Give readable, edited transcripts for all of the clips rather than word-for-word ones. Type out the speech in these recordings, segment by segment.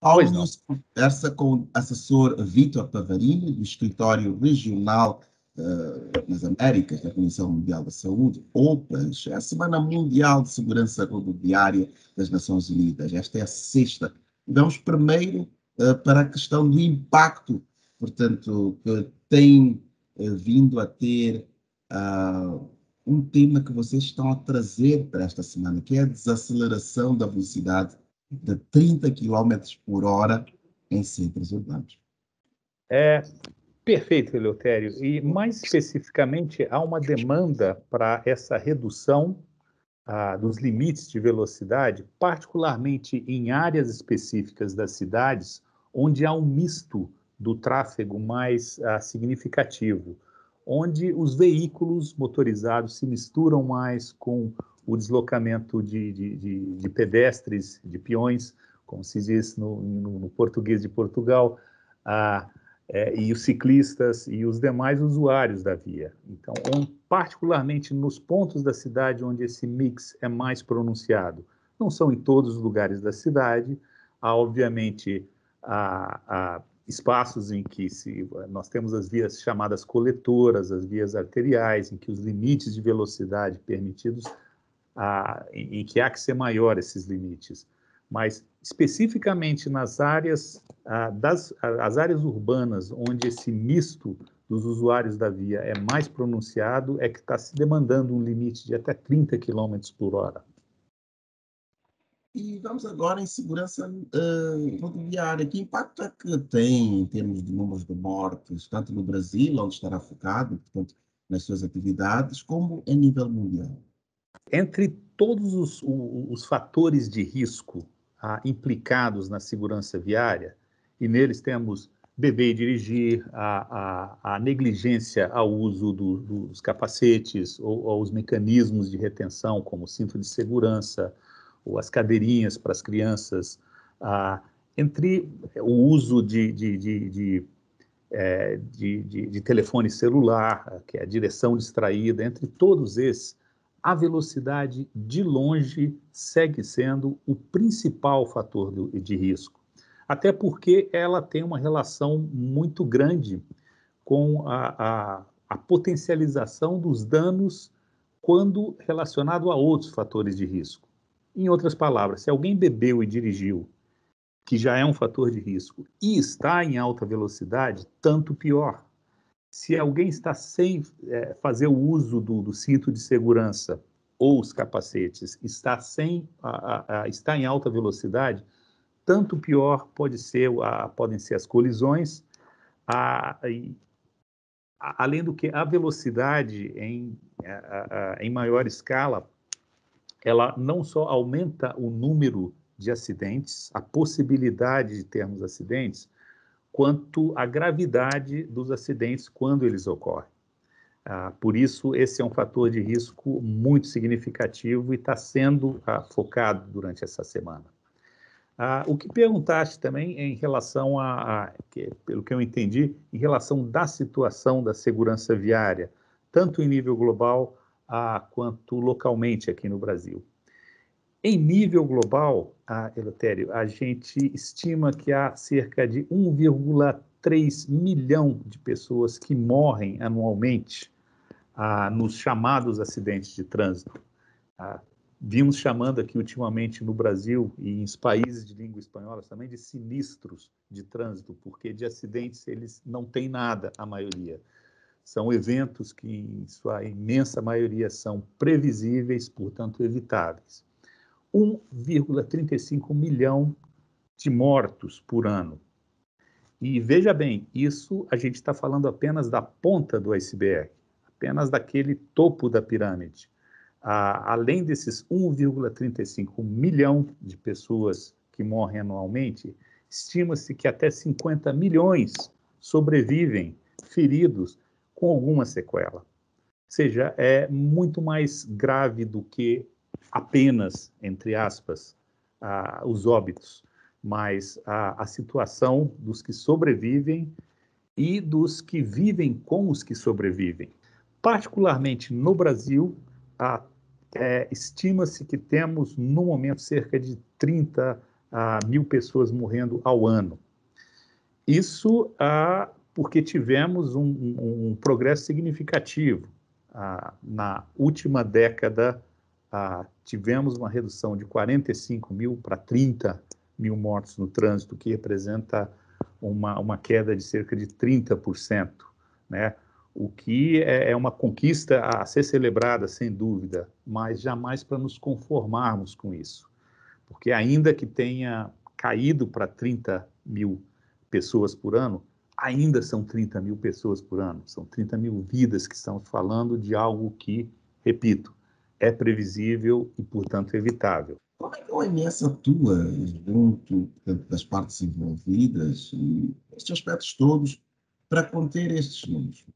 Pois Paulo não. News conversa com o assessor Vítor Pavarini, do Escritório Regional nas Américas, da Comissão Mundial da Saúde, OPAS, é a Semana Mundial de Segurança Rodoviária das Nações Unidas. Esta é a sexta. Vamos primeiro para a questão do impacto, portanto, que tem vindo a ter um tema que vocês estão a trazer para esta semana, que é a desaceleração da velocidade de 30 km por hora em centros urbanos. Perfeito, Eleutério. E, mais especificamente, há uma demanda para essa redução dos limites de velocidade, particularmente em áreas específicas das cidades, onde há um misto do tráfego mais significativo, onde os veículos motorizados se misturam mais com o deslocamento de pedestres, de peões, como se diz no português de Portugal, e os ciclistas e os demais usuários da via. Então, particularmente nos pontos da cidade onde esse mix é mais pronunciado. Não são em todos os lugares da cidade, há, obviamente, espaços em que nós temos as vias chamadas coletoras, as vias arteriais, em que os limites de velocidade permitidos, em que há que ser maior esses limites. Mas, especificamente nas áreas, as áreas urbanas, onde esse misto dos usuários da via é mais pronunciado, é que está se demandando um limite de até 30 km por hora. E vamos agora em segurança rodoviária. Que impacto é que tem em termos de números de mortes, tanto no Brasil, onde estará focado, portanto, nas suas atividades, como a nível mundial? Entre todos os fatores de risco implicados na segurança viária, e neles temos beber e dirigir, a negligência ao uso dos capacetes ou os mecanismos de retenção, como o cinto de segurança ou as cadeirinhas para as crianças, entre o uso de telefone celular, que é a direção distraída, entre todos esses, a velocidade, de longe, segue sendo o principal fator de risco. Até porque ela tem uma relação muito grande com a potencialização dos danos quando relacionado a outros fatores de risco. Em outras palavras, se alguém bebeu e dirigiu, que já é um fator de risco, e está em alta velocidade, tanto pior. Se alguém está sem fazer o uso do cinto de segurança ou os capacetes, está em alta velocidade, tanto pior podem ser as colisões, além do que a velocidade em maior escala, ela não só aumenta o número de acidentes, a possibilidade de termos acidentes, quanto a gravidade dos acidentes quando eles ocorrem. Por isso, esse é um fator de risco muito significativo e está sendo focado durante essa semana. O que perguntaste também em relação pelo que eu entendi, em relação da situação da segurança viária, tanto em nível global quanto localmente aqui no Brasil. Em nível global, Eleutério, a gente estima que há cerca de 1,3 milhão de pessoas que morrem anualmente nos chamados acidentes de trânsito. Vimos chamando aqui ultimamente no Brasil e em países de língua espanhola também de sinistros de trânsito, porque de acidentes eles não têm nada, a maioria. São eventos que, em sua imensa maioria, são previsíveis, portanto, evitáveis. 1,35 milhão de mortos por ano. E veja bem, isso a gente está falando apenas da ponta do iceberg, apenas daquele topo da pirâmide. Além desses 1,35 milhão de pessoas que morrem anualmente, estima-se que até 50 milhões sobrevivem feridos com alguma sequela. Ou seja, é muito mais grave do que apenas, entre aspas, os óbitos, mas a situação dos que sobrevivem e dos que vivem com os que sobrevivem. Particularmente no Brasil, estima-se que temos, no momento, cerca de 30 1.000 pessoas morrendo ao ano. Isso porque tivemos um progresso significativo. Na última década, tivemos uma redução de 45.000 para 30.000 mortos no trânsito, que representa uma queda de cerca de 30%, né? O que é uma conquista a ser celebrada, sem dúvida, mas jamais para nos conformarmos com isso. Porque ainda que tenha caído para 30.000 pessoas por ano, ainda são 30.000 pessoas por ano, são 30.000 vidas que estamos falando de algo que, repito, é previsível e, portanto, evitável. Como é que a OMS atua junto das partes envolvidas e estes aspectos todos para conter estes números?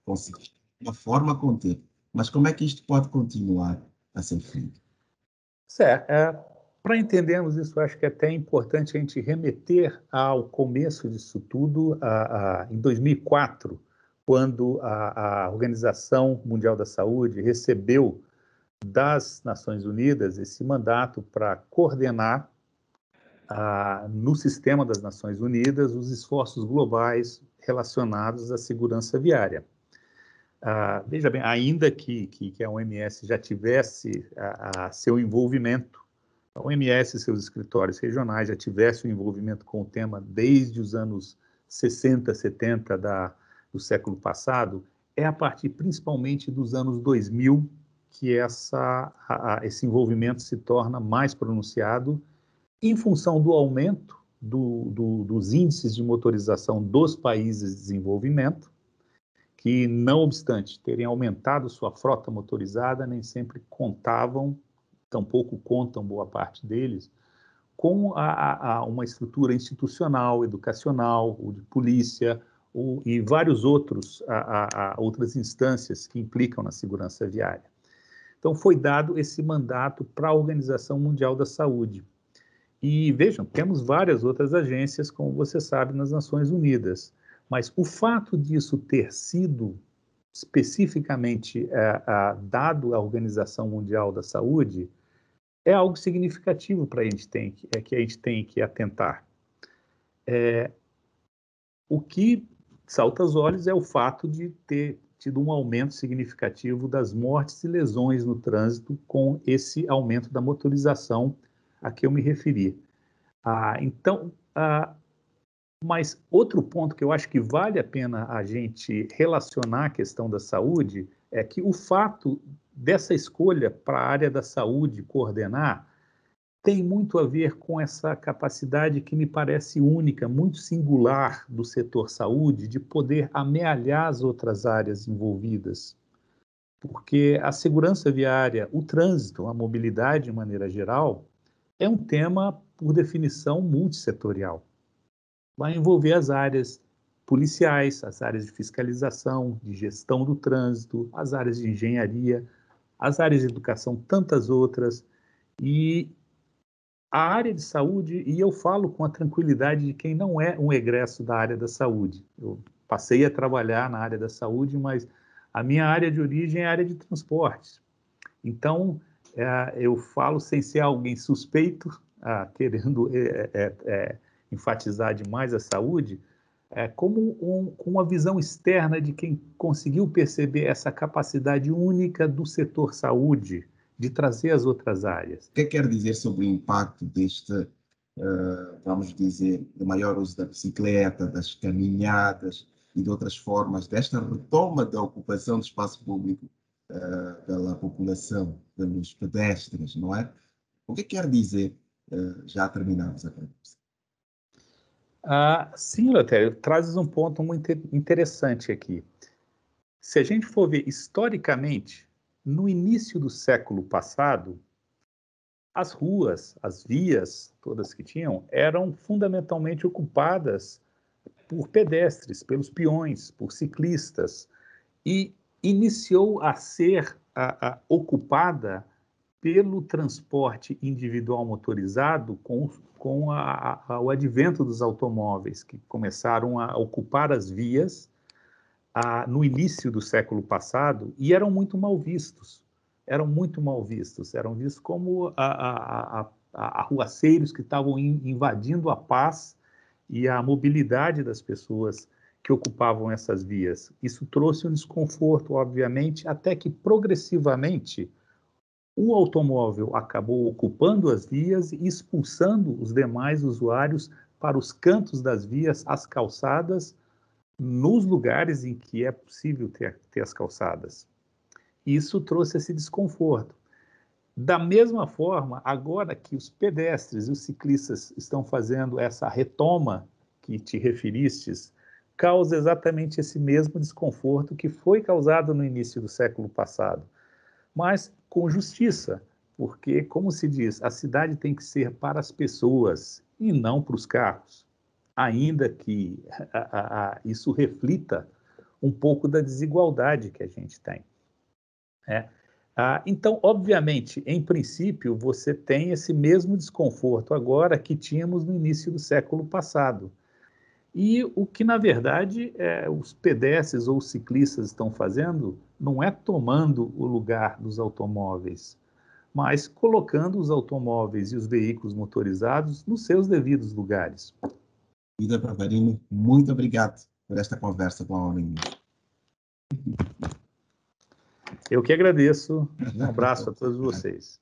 Conseguir de uma forma conter, mas como é que isto pode continuar a ser feito? Certo. Para entendermos isso, acho que é até importante a gente remeter ao começo disso tudo, em 2004, quando a Organização Mundial da Saúde recebeu das Nações Unidas esse mandato para coordenar no sistema das Nações Unidas os esforços globais relacionados à segurança viária. Veja bem, ainda que a OMS já tivesse seu envolvimento, a OMS e seus escritórios regionais já tivessem um envolvimento com o tema desde os anos 60, 70 do século passado, é a partir principalmente dos anos 2000 que esse envolvimento se torna mais pronunciado em função do aumento dos índices de motorização dos países de desenvolvimento, que, não obstante terem aumentado sua frota motorizada, nem sempre contavam, tampouco contam boa parte deles, com uma estrutura institucional, educacional, ou de polícia, e vários outras instâncias que implicam na segurança viária. Então, foi dado esse mandato para a Organização Mundial da Saúde. E vejam, temos várias outras agências, como você sabe, nas Nações Unidas. Mas o fato disso ter sido especificamente dado à Organização Mundial da Saúde é algo significativo para que a gente tem que atentar. O que salta aos olhos é o fato de ter tido um aumento significativo das mortes e lesões no trânsito com esse aumento da motorização a que eu me referi. Mas outro ponto que eu acho que vale a pena a gente relacionar a questão da saúde é que o fato dessa escolha para a área da saúde coordenar tem muito a ver com essa capacidade que me parece única, muito singular do setor saúde, de poder amealhar as outras áreas envolvidas. Porque a segurança viária, o trânsito, a mobilidade de maneira geral, é um tema, por definição, multissetorial. Vai envolver as áreas policiais, as áreas de fiscalização, de gestão do trânsito, as áreas de engenharia, as áreas de educação, tantas outras. E a área de saúde, e eu falo com a tranquilidade de quem não é um egresso da área da saúde. Eu passei a trabalhar na área da saúde, mas a minha área de origem é a área de transportes. Então, eu falo sem ser alguém suspeito, querendo enfatizar demais a saúde, como com uma visão externa de quem conseguiu perceber essa capacidade única do setor saúde de trazer as outras áreas. O que quer dizer sobre o impacto deste, vamos dizer, do maior uso da bicicleta, das caminhadas e de outras formas, desta retoma da ocupação do espaço público pela população, pelos pedestres, não é? O que quer dizer, já terminamos a conversa? Sim, Letério, trazes um ponto muito interessante aqui. Se a gente for ver historicamente, no início do século passado, as ruas, as vias, todas que tinham, eram fundamentalmente ocupadas por pedestres, pelos peões, por ciclistas, e iniciou a ser ocupada pelo transporte individual motorizado com o advento dos automóveis, que começaram a ocupar as vias no início do século passado e eram muito mal vistos. Eram muito mal vistos, eram vistos como arruaceiros que estavam invadindo a paz e a mobilidade das pessoas que ocupavam essas vias. Isso trouxe um desconforto, obviamente, até que progressivamente o automóvel acabou ocupando as vias e expulsando os demais usuários para os cantos das vias, as calçadas, nos lugares em que é possível ter as calçadas. Isso trouxe esse desconforto. Da mesma forma, agora que os pedestres e os ciclistas estão fazendo essa retoma que te referistes, causa exatamente esse mesmo desconforto que foi causado no início do século passado, mas com justiça, porque, como se diz, a cidade tem que ser para as pessoas e não para os carros, ainda que isso reflita um pouco da desigualdade que a gente tem. Então, obviamente, em princípio, você tem esse mesmo desconforto agora que tínhamos no início do século passado. E o que, na verdade, os pedestres ou os ciclistas estão fazendo não é tomando o lugar dos automóveis, mas colocando os automóveis e os veículos motorizados nos seus devidos lugares. Vitor Pavarini, muito obrigado por esta conversa com a ONU. Eu que agradeço. Um abraço a todos vocês.